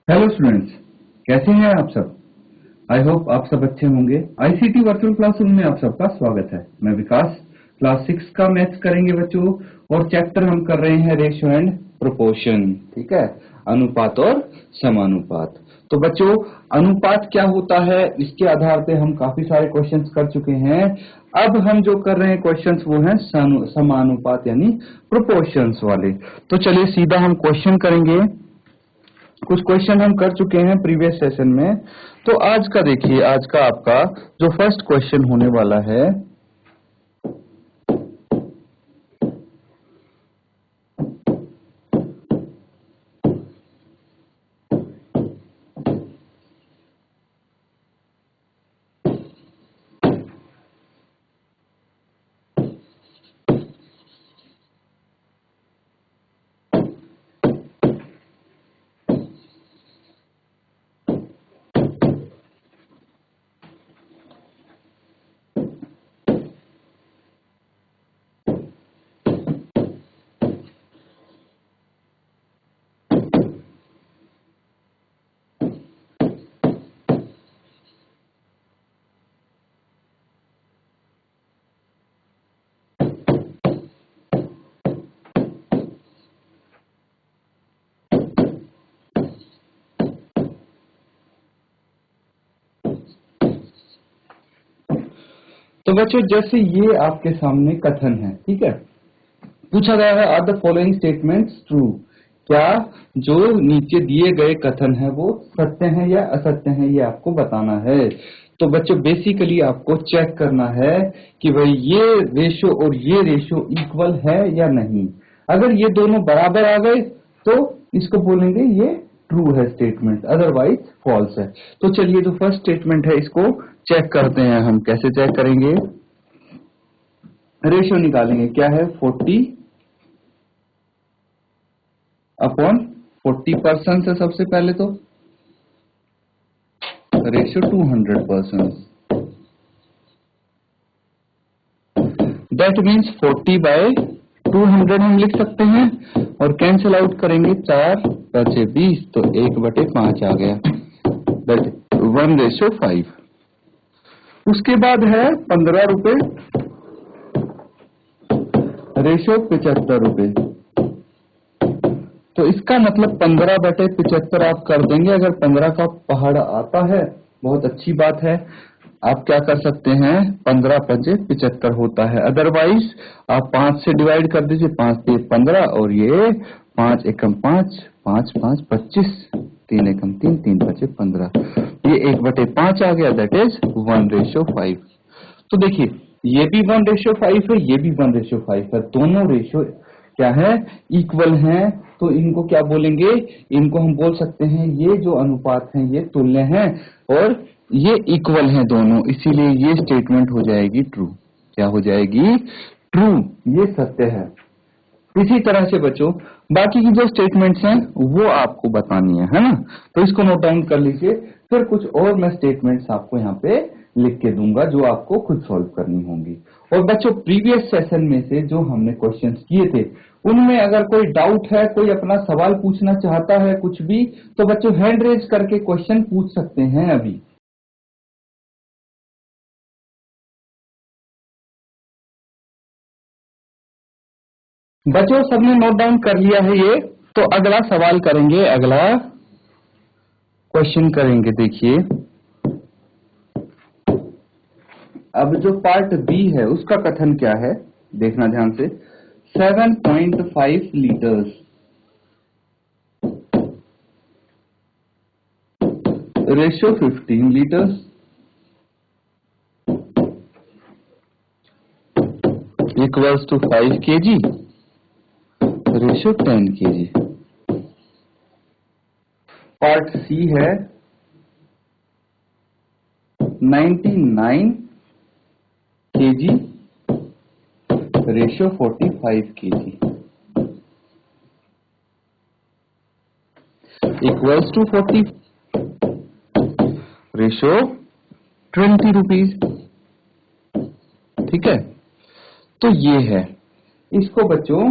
Hello students, कैसे हैं आप सब। आई होप आप सब अच्छे होंगे। आईसीटी वर्चुअल क्लासरूम में आप सबका स्वागत है। मैं विकास, क्लास 6 का मैथ्स करेंगे बच्चों, और चैप्टर हम कर रहे हैं रेशियो एंड प्रोपोर्शन। ठीक है, अनुपात और समानुपात। तो बच्चों, अनुपात क्या होता है, इसके आधार पे हम काफी सारे क्वेश्चंस कर चुके हैं। अब हम जो कर रहे हैं क्वेश्चंस वो हैं समानुपात यानी प्रोपोर्शंस वाले। तो चलिए सीधा हम क्वेश्चन करेंगे। कुछ क्वेश्चन हम कर चुके हैं प्रीवियस सेशन में। तो आज का देखिए, आज का आपका जो फर्स्ट क्वेश्चन होने वाला है, तो बच्चों जैसे ये आपके सामने कथन है, ठीक है, पूछा गया है are the following statements true. क्या जो नीचे दिए गए कथन है वो सत्य है या असत्य है, ये आपको बताना है। तो बच्चों बेसिकली आपको चेक करना है कि भाई ये रेशो और ये रेशो इक्वल है या नहीं। अगर ये दोनों बराबर आ गए तो इसको बोलेंगे ये ट्रू है स्टेटमेंट, अदरवाइज फॉल्स है। तो चलिए जो फर्स्ट स्टेटमेंट है इसको चेक करते हैं। हम कैसे चेक करेंगे, रेशियो निकालेंगे। क्या है, 40 अपॉन 40% है सबसे पहले। तो रेशियो 200%, दैट मीन्स 40/200 हम लिख सकते हैं। और कैंसिल आउट करेंगे, 4×5 तो 1/5 आ गया, दैट 1:5। उसके बाद है 15 रुपए, रेशियो 75 रुपए। तो इसका मतलब 15/75 आप कर देंगे। अगर 15 का पहाड़ आता है बहुत अच्छी बात है, आप क्या कर सकते हैं, 15×5 = 75 होता है। अदरवाइज आप 5 से डिवाइड कर दीजिए, 5×3 = 15 और ये 5×1=5, 5×5 = 25, 3×1=3, 3×5 = 15। ये 1/5 आ गया, दैट इज 1:5। तो देखिए ये भी 1:5 है, ये भी 1:5 है, दोनों रेशियो क्या है, इक्वल हैं। तो इनको क्या बोलेंगे, इनको हम बोल सकते हैं ये जो अनुपात हैं ये तुल्य हैं और ये इक्वल हैं दोनों, इसीलिए ये स्टेटमेंट हो जाएगी ट्रू। क्या हो जाएगी, ट्रू, ये सत्य है। इसी तरह से बच्चों बाकी की जो स्टेटमेंट्स हैं वो आपको बतानी है ना। तो इसको नोट डाउन कर लीजिए, फिर कुछ और मैं स्टेटमेंट्स आपको यहाँ पे लिख के दूंगा जो आपको खुद सॉल्व करनी होंगी। और बच्चों प्रीवियस सेशन में से जो हमने क्वेश्चंस किए थे उनमें अगर कोई डाउट है, कोई अपना सवाल पूछना चाहता है कुछ भी, तो बच्चों हैंड रेज करके क्वेश्चन पूछ सकते हैं अभी। बच्चों सबने नोट डाउन कर लिया है ये, तो अगला सवाल करेंगे, अगला क्वेश्चन करेंगे। देखिए अब जो पार्ट बी है उसका कथन क्या है, देखना ध्यान से। 7.5 litres, ratio 15 litres, equals to 5 kg, ratio 10 kg। Part C है 99 kg, ratio 45 kg, equals to 40, ratio 20 rupees. ठीक है, तो ये है। इसको बच्चों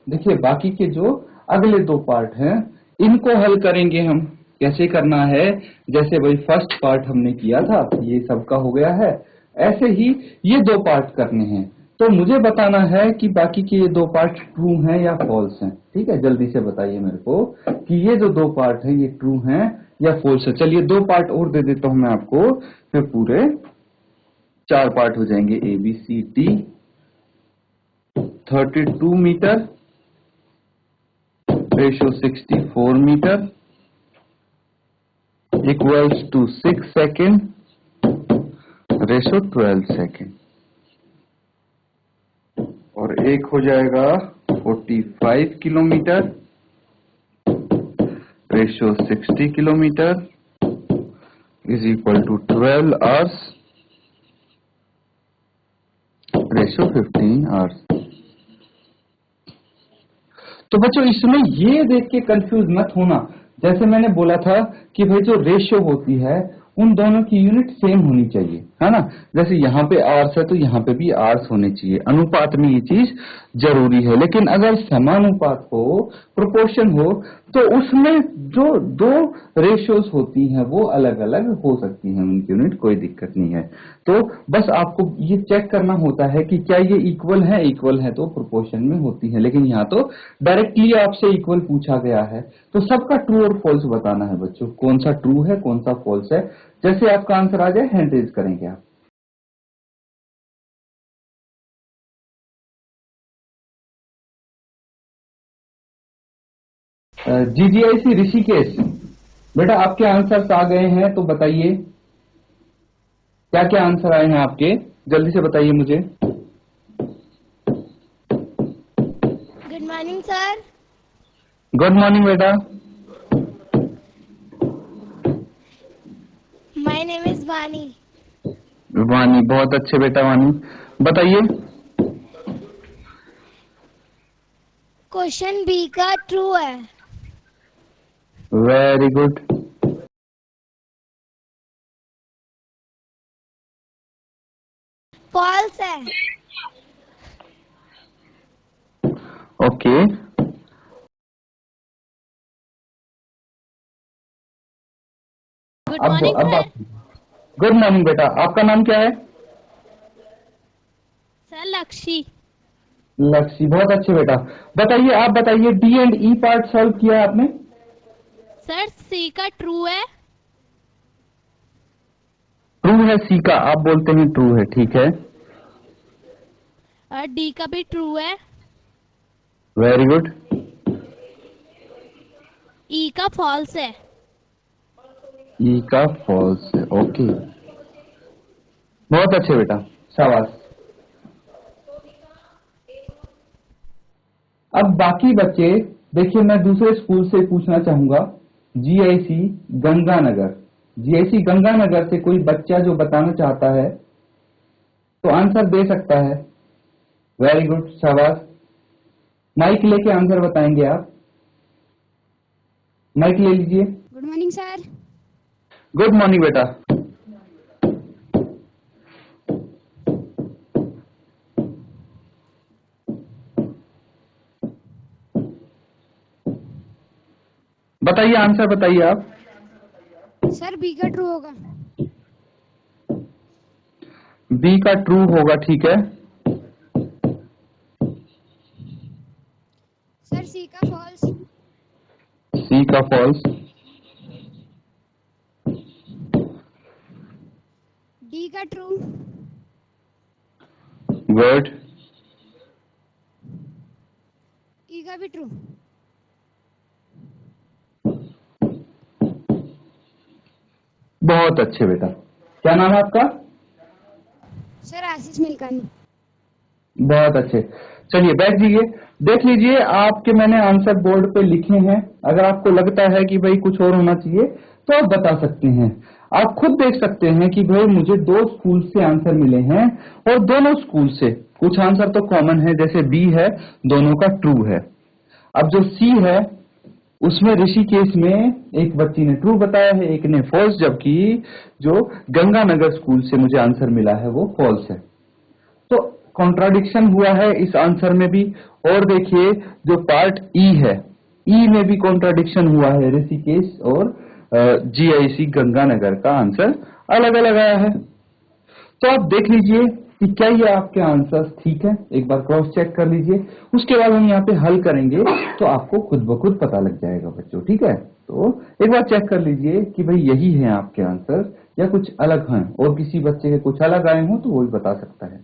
देखिए बाकी के जो अगले दो पार्ट हैं इनको हल करेंगे हम। कैसे करना है, जैसे भाई फर्स्ट पार्ट हमने किया था, ये सबका हो गया है, ऐसे ही ये दो पार्ट करने हैं। तो मुझे बताना है कि बाकी के ये दो पार्ट ट्रू हैं या फॉल्स हैं। ठीक है, जल्दी से बताइए मेरे को कि ये जो दो पार्ट हैं ये ट्रू हैं या फॉल्स है। चलिए दो पार्ट और दे देता हूं मैं आपको, फिर पूरे 4 पार्ट हो जाएंगे। ABCD 32 metre, ratio 64 metre, equals to 6 second, ratio 12 second, और एक हो जाएगा 45 kilometre, ratio 60 kilometre, is equal to 12 hours, ratio 15 hours. तो बच्चों इसमें ये देख के कंफ्यूज मत होना, जैसे मैंने बोला था कि भाई जो रेशियो होती है उन दोनों की यूनिट सेम होनी चाहिए, है ना। जैसे यहाँ पे आर्स है तो यहाँ पे भी आर्स होने चाहिए, अनुपात में ये चीज जरूरी है। लेकिन अगर समानुपात हो, प्रोपोर्शन हो, तो उसमें जो दो रेशियोज होती हैं वो अलग अलग हो सकती हैं, उनकी यूनिट कोई दिक्कत नहीं है। तो बस आपको ये चेक करना होता है कि क्या ये इक्वल है तो प्रोपोर्शन में होती है। लेकिन यहाँ तो डायरेक्टली आपसे इक्वल पूछा गया है, तो सबका ट्रू और फॉल्स बताना है बच्चों, कौन सा ट्रू है कौन सा फॉल्स है। जैसे आपका आंसर आ जाए हैंड रेज करेंगे आप। GGIC ऋषिकेश, बेटा आपके आंसर्स आ गए हैं, तो बताइए क्या क्या आंसर आए हैं आपके, जल्दी से बताइए मुझे। Good morning sir. Good morning बेटा। माय नेम इज वानी। वानी, बहुत अच्छे बेटा वानी, बताइए। क्वेश्चन बी का ट्रू है। Very good. फॉल्स है। Okay, good morning sir. Good morning बेटा, आपका नाम क्या है? सर लक्ष्य। लक्ष्य, बहुत अच्छे बेटा। बताइए, आप बताइए D and E part solve किया है आपने? सर सी का ट्रू है। ट्रू है सी का, आप बोलते हैं ट्रू है, ठीक है। और डी का भी ट्रू है। Very good. ई का फॉल्स है। ई का फॉल्स है, ओके, बहुत अच्छे बेटा, शाबाश। अब बाकी बच्चे देखिए, मैं दूसरे स्कूल से पूछना चाहूंगा, GIC गंगानगर, GIC गंगानगर से कोई बच्चा जो बताना चाहता है तो आंसर दे सकता है। वेरी गुड, शाबाश। माइक लेके आंसर बताएंगे आप, माइक ले लीजिए। Good morning sir. Good morning बेटा। बताइए, आंसर बताइए आप। सर बी का ट्रू होगा। बी का ट्रू होगा, ठीक है। सर सी का फॉल्स। सी का फॉल्स। डी का ट्रू। गुड। ई का भी ट्रू। बहुत अच्छे बेटा, क्या नाम है आपका? सर आशीष मिल्कानी। बहुत अच्छे। चलिए बैठ जाइए, देख लीजिए आपके मैंने आंसर बोर्ड पे लिखे हैं। अगर आपको लगता है कि भाई कुछ और होना चाहिए तो आप बता सकते हैं। आप खुद देख सकते हैं कि भाई मुझे 2 स्कूल से आंसर मिले हैं और दोनों स्कूल से कुछ आंसर तो कॉमन है, जैसे बी है दोनों का ट्रू है। अब जो सी है उसमें ऋषिकेश में एक बच्ची ने ट्रू बताया है, एक ने फॉल्स, जबकि जो गंगानगर स्कूल से मुझे आंसर मिला है वो फॉल्स है। तो कॉन्ट्राडिक्शन हुआ है इस आंसर में भी। और देखिए जो पार्ट ई है, ई में भी कॉन्ट्राडिक्शन हुआ है ऋषिकेश और GIC गंगानगर का आंसर अलग अलग आया है। तो आप देख लीजिए कि क्या ये आपके आंसर्स ठीक है, एक बार क्रॉस चेक कर लीजिए। उसके बाद हम यहाँ पे हल करेंगे तो आपको खुद ब खुद पता लग जाएगा बच्चों, ठीक है। तो एक बार चेक कर लीजिए कि भाई यही है आपके आंसर या कुछ अलग हैं, और किसी बच्चे के कुछ अलग आए हों तो वो भी बता सकता है।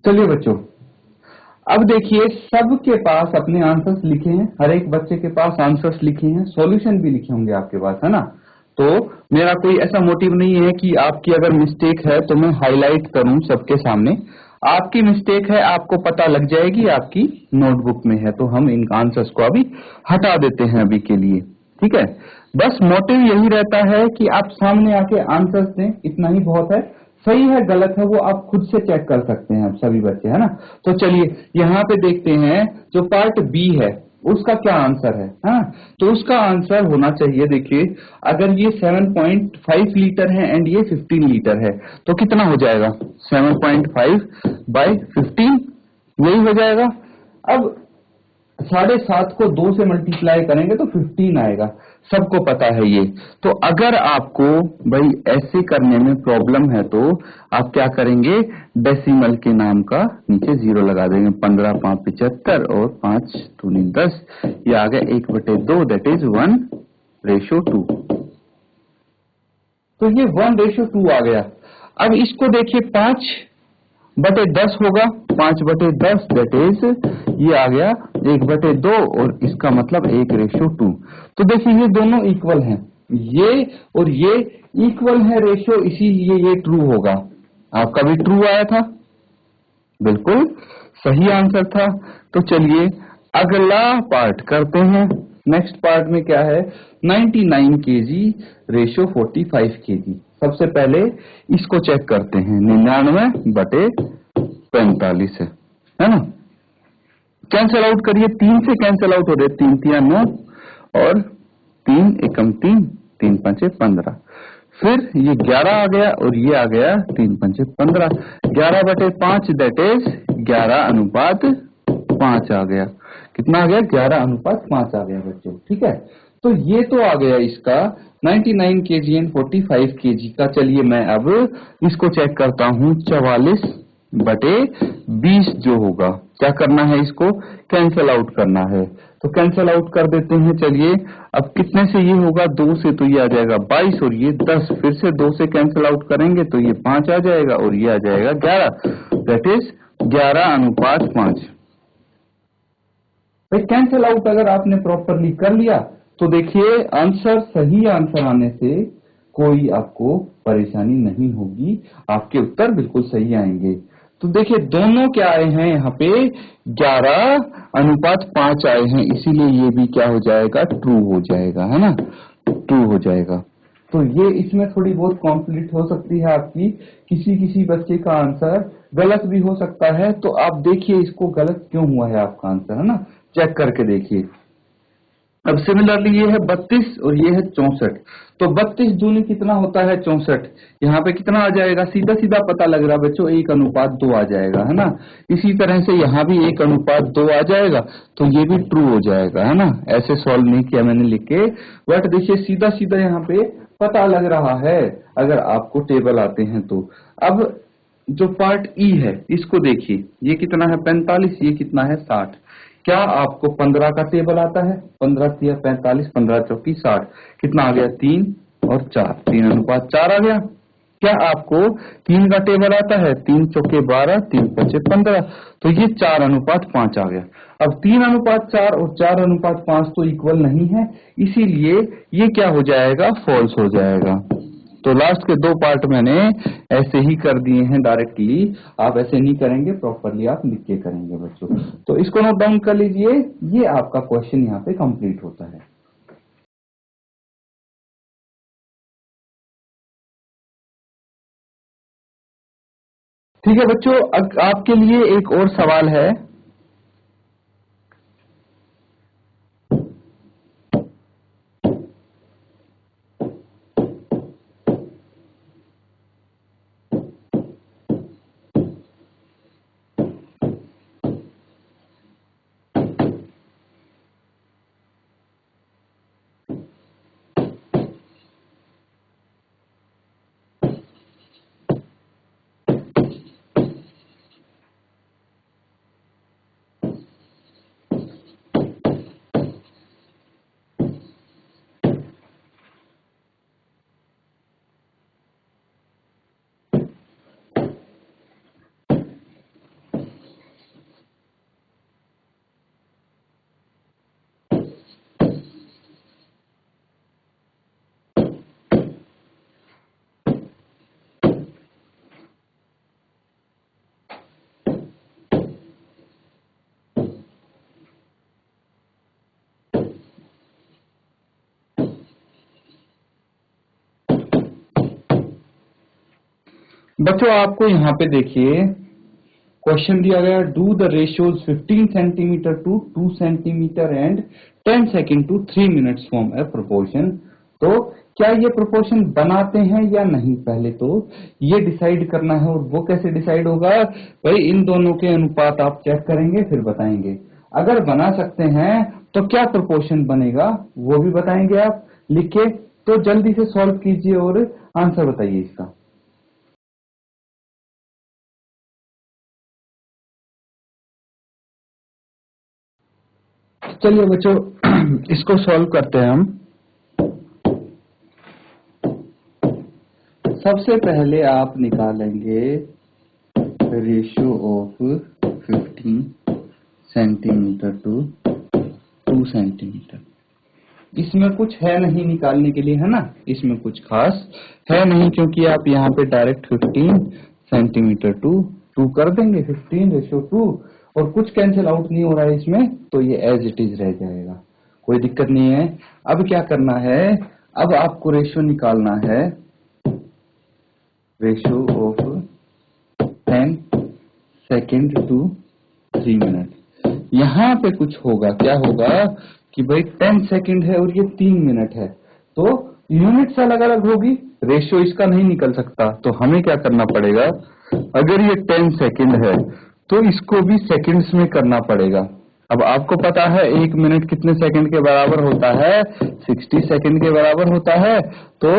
चलिए बच्चों, अब देखिए सबके पास अपने आंसर्स लिखे हैं, हर एक बच्चे के पास आंसर्स लिखे हैं, सॉल्यूशन भी लिखे होंगे आपके पास, है ना। तो मेरा कोई ऐसा मोटिव नहीं है कि आपकी अगर मिस्टेक है तो मैं हाईलाइट करूं सबके सामने। आपकी मिस्टेक है, आपको पता लग जाएगी, आपकी नोटबुक में है, तो हम इन आंसर्स को अभी हटा देते हैं अभी के लिए, ठीक है। बस मोटिव यही रहता है कि आप सामने आके आंसर्स दें, इतना ही बहुत है। सही है गलत है वो आप खुद से चेक कर सकते हैं, आप सभी बच्चे, है ना। तो चलिए यहाँ पे देखते हैं जो पार्ट बी है उसका क्या आंसर है, हाँ। तो उसका आंसर होना चाहिए, देखिए अगर ये 7.5 लीटर है एंड ये 15 लीटर है तो कितना हो जाएगा, 7.5/15 यही हो जाएगा। अब 7.5 को 2 से मल्टीप्लाई करेंगे तो 15 आएगा, सबको पता है ये। तो अगर आपको भाई ऐसे करने में प्रॉब्लम है तो आप क्या करेंगे, डेसिमल के नाम का नीचे 0 लगा देंगे। 15×5 75 और 5 दूनी 10, ये आ गया 1/2, दैट इज 1:2। तो ये 1:2 आ गया। अब इसको देखिए 5/10 होगा, 5/10 दैट इज ये आ गया 1/2 और इसका मतलब 1:2। तो देखिए ये दोनों इक्वल हैं, ये और ये इक्वल है रेशियो, इसीलिए ये ट्रू होगा। आपका भी ट्रू आया था, बिल्कुल सही आंसर था। तो चलिए अगला पार्ट करते हैं। नेक्स्ट पार्ट में क्या है, 99 kg रेशियो 45 kg। सबसे पहले इसको चेक करते हैं, 99/45 है ना। कैंसल आउट करिए, 3 से कैंसल आउट हो रहे, 3 3 9 और 3 एकम 3, 3 5 15। फिर ये 11 आ गया और ये आ गया 3 5 15, 11/5 दैट इज 11:5 आ गया। कितना आ गया, 11:5 आ गया बच्चों, ठीक है। तो ये तो आ गया इसका 99 kg एंड 45 kg का। चलिए मैं अब इसको चेक करता हूँ, 44/20 जो होगा, क्या करना है, इसको कैंसल आउट करना है। तो कैंसल आउट कर देते हैं। चलिए अब कितने से ये होगा, 2 से तो ये आ जाएगा 22 और ये 10, फिर से 2 से कैंसल आउट करेंगे तो ये 5 आ जाएगा और ये आ जाएगा 11, दैट इज 11:5। भाई कैंसल आउट अगर आपने प्रॉपरली कर लिया तो देखिए आंसर, सही आंसर आने से कोई आपको परेशानी नहीं होगी, आपके उत्तर बिल्कुल सही आएंगे। तो देखिए दोनों क्या आए हैं, यहाँ पे 11:5 आए हैं, इसीलिए ये भी क्या हो जाएगा, ट्रू हो जाएगा, है ना, ट्रू हो जाएगा। तो ये इसमें थोड़ी बहुत कॉम्प्लीट हो सकती है आपकी, किसी किसी बच्चे का आंसर गलत भी हो सकता है। तो आप देखिए इसको गलत क्यों हुआ है आपका आंसर, है ना, चेक करके देखिए। अब सिमिलरली ये है 32 और ये है 64। तो 32 दूनी कितना होता है, 64। यहाँ पे कितना आ जाएगा, सीधा सीधा पता लग रहा बच्चों, 1:2 आ जाएगा, है ना। इसी तरह से यहाँ भी 1:2 आ जाएगा, तो ये भी ट्रू हो जाएगा, है ना। ऐसे सॉल्व नहीं किया मैंने लिख के, बट देखिए सीधा सीधा यहाँ पे पता लग रहा है अगर आपको टेबल आते हैं तो। अब जो पार्ट ई है इसको देखिए, ये कितना है 45, ये कितना है 60। क्या आपको 15 का टेबल आता है, 15 × 45, 15 चौकी 60, कितना आ गया 3 और 4, 3:4 आ गया। क्या आपको 3 का टेबल आता है, 3 चौके 12, 3 5 15, तो ये 4:5 आ गया। अब 3:4 और 4:5 तो इक्वल नहीं है, इसीलिए ये क्या हो जाएगा, फॉल्स हो जाएगा। तो लास्ट के 2 पार्ट मैंने ऐसे ही कर दिए हैं डायरेक्टली, आप ऐसे नहीं करेंगे, प्रॉपरली आप लिख के करेंगे बच्चों। तो इसको नोट डाउन कर लीजिए, ये आपका क्वेश्चन यहाँ पे कंप्लीट होता है। ठीक है बच्चों, आपके लिए एक और सवाल है। बच्चों आपको यहाँ पे देखिए क्वेश्चन दिया गया, do the ratios 15 centimetre to 2 centimetre and 10 second to 3 minutes form a proportion. तो क्या ये प्रोपोर्शन बनाते हैं या नहीं, पहले तो ये डिसाइड करना है। और वो कैसे डिसाइड होगा भाई, इन दोनों के अनुपात आप चेक करेंगे फिर बताएंगे। अगर बना सकते हैं तो क्या प्रोपोर्शन बनेगा वो भी बताएंगे। आप लिख के तो जल्दी से सॉल्व कीजिए और आंसर बताइए इसका। चलिए बच्चों इसको सॉल्व करते हैं हम। सबसे पहले आप निकालेंगे ratio of 15 centimetre to 2 centimetre. इसमें कुछ है नहीं निकालने के लिए, है ना, इसमें कुछ खास है नहीं, क्योंकि आप यहाँ पे डायरेक्ट 15 सेंटीमीटर टू 2 कर देंगे, 15:2, और कुछ कैंसिल आउट नहीं हो रहा है इसमें, तो ये एज इट इज रह जाएगा, कोई दिक्कत नहीं है। अब क्या करना है, अब आपको रेशियो निकालना है, ratio of 10 second to 3 minute. यहाँ पे कुछ होगा, क्या होगा कि भाई 10 सेकेंड है और ये 3 मिनट है, तो यूनिट्स अलग अलग होगी, रेशियो इसका नहीं निकल सकता। तो हमें क्या करना पड़ेगा, अगर ये 10 सेकेंड है तो इसको भी सेकंड्स में करना पड़ेगा। अब आपको पता है 1 मिनट कितने सेकंड के बराबर होता है, 60 सेकंड के बराबर होता है। तो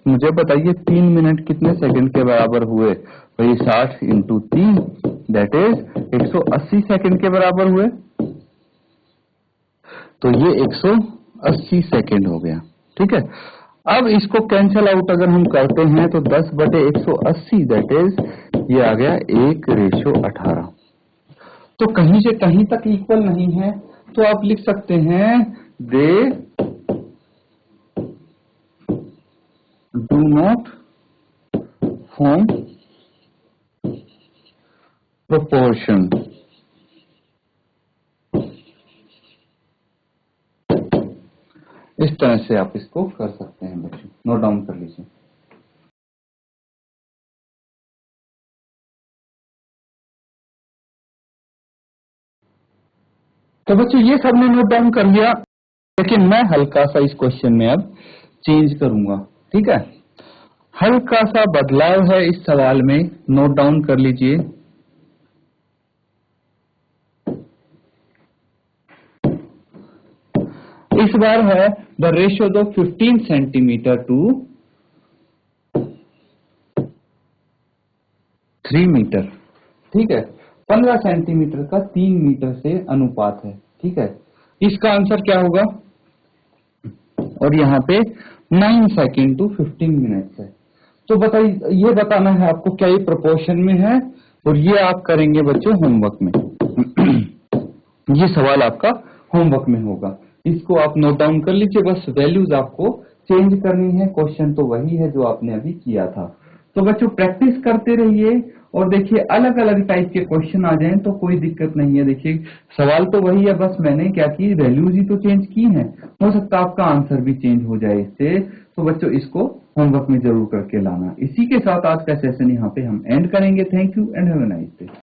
मुझे बताइए 3 मिनट कितने सेकंड के बराबर हुए, भाई 60 इंटू 3 दैट इज 180 सेकंड के बराबर हुए। तो ये 180 सेकंड हो गया, ठीक है। अब इसको कैंसिल आउट अगर हम करते हैं तो 10/180 दैट इज ये आ गया 1:18। तो कहीं से कहीं तक इक्वल नहीं है, तो आप लिख सकते हैं they do not form proportion. इस तरह से आप इसको कर सकते हैं बच्चों, नोट डाउन कर लीजिए। तो बच्चों ये सबने नोट डाउन कर लिया, लेकिन मैं हल्का सा इस क्वेश्चन में अब चेंज करूंगा, ठीक है। हल्का सा बदलाव है इस सवाल में, नोट डाउन कर लीजिए। इस बार है the ratio of 15 centimetre to 3 metre, ठीक है। 15 सेंटीमीटर का 3 मीटर से अनुपात है, ठीक है। इसका आंसर क्या होगा, और यहाँ पे 9 सेकेंड टू 15 मिनट्स है। तो बताइए, ये बताना है आपको क्या ये प्रोपोर्शन में है, और ये आप करेंगे बच्चों होमवर्क में। ये सवाल आपका होमवर्क में होगा, इसको आप नोट डाउन कर लीजिए। बस वैल्यूज आपको चेंज करनी है, क्वेश्चन तो वही है जो आपने अभी किया था। तो बच्चों प्रैक्टिस करते रहिए, और देखिए अलग अलग टाइप के क्वेश्चन आ जाएं तो कोई दिक्कत नहीं है। देखिए सवाल तो वही है, बस मैंने क्या की, वैल्यूज ही तो चेंज की हैं। हो सकता है आपका आंसर भी चेंज हो जाए इससे। तो बच्चों इसको होमवर्क में जरूर करके लाना। इसी के साथ आज का सेशन यहाँ पे हम एंड करेंगे। Thank you and have a nice day.